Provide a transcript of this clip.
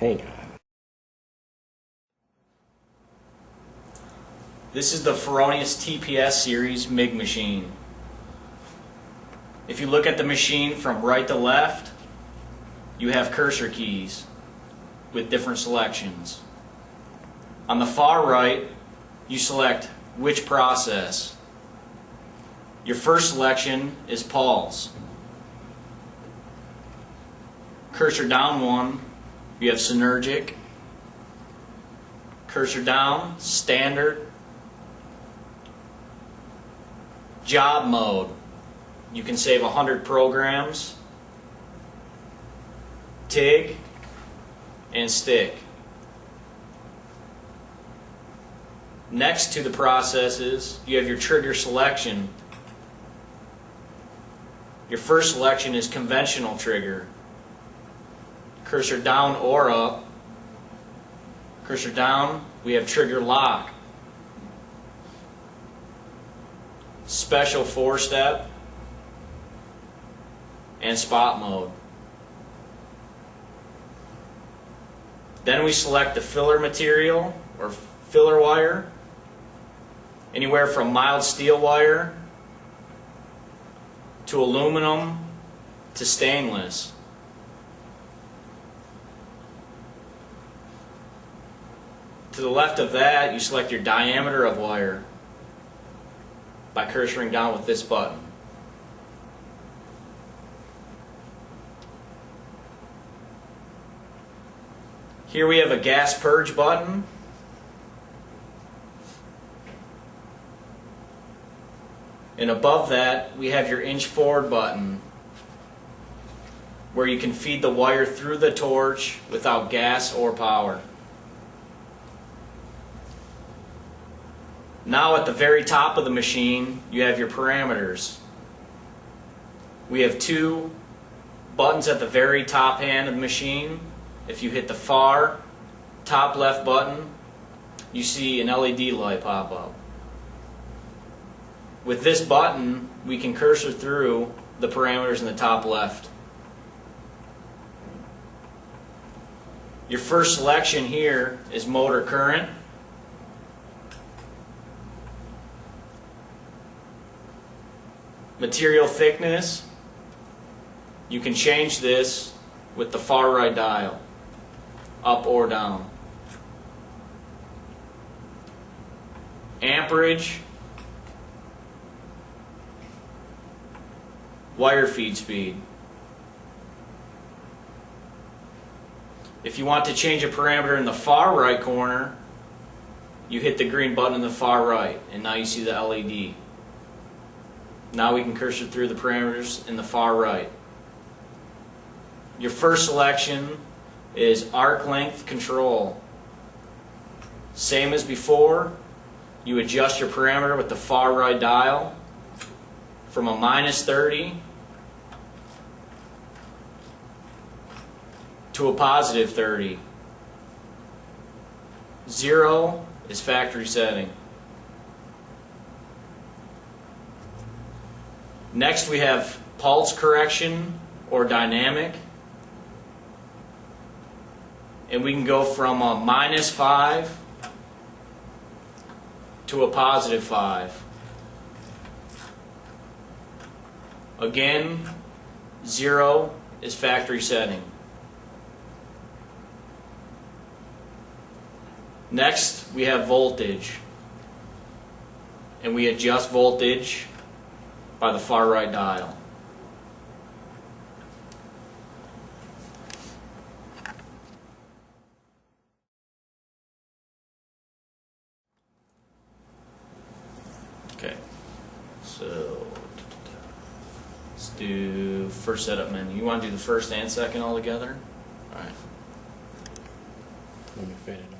Hang on. This is the Fronius TPS series MIG machine. If you look at the machine from right to left, you have cursor keys with different selections. On the far right, you select which process. Your first selection is pulse. Cursor down one, you have synergic. Cursor down, standard. Job mode, you can save 100 programs. TIG and stick. Next to the processes, you have your trigger selection. Your first selection is conventional trigger. Cursor down or up. Cursor down, we have trigger lock. Special 4-step and spot mode. Then we select the filler material or filler wire, anywhere from mild steel wire to aluminum to stainless. To the left of that, you select your diameter of wire by cursoring down with this button. Here we have a gas purge button. And above that, we have your inch forward button, where you can feed the wire through the torch without gas or power. Now at the very top of the machine, you have your parameters. We have two buttons at the very top hand of the machine. If you hit the far top left button, you see an LED light pop up. With this button, we can cursor through the parameters in the top left. Your first selection here is motor current. Material thickness, you can change this with the far right dial, up or down. Amperage, wire feed speed. If you want to change a parameter in the far right corner, you hit the green button in the far right, and now you see the LED. Now we can cursor through the parameters in the far right. Your first selection is arc length control. Same as before, you adjust your parameter with the far right dial from a -30 to a +30. 0 is factory setting. Next we have pulse correction or dynamic, and we can go from a -5 to a +5. Again, 0 is factory setting. Next we have voltage, and we adjust voltage by the far right dial. Okay, so let's do first setup menu. You want to do the first and second all together? All right. Let me fade it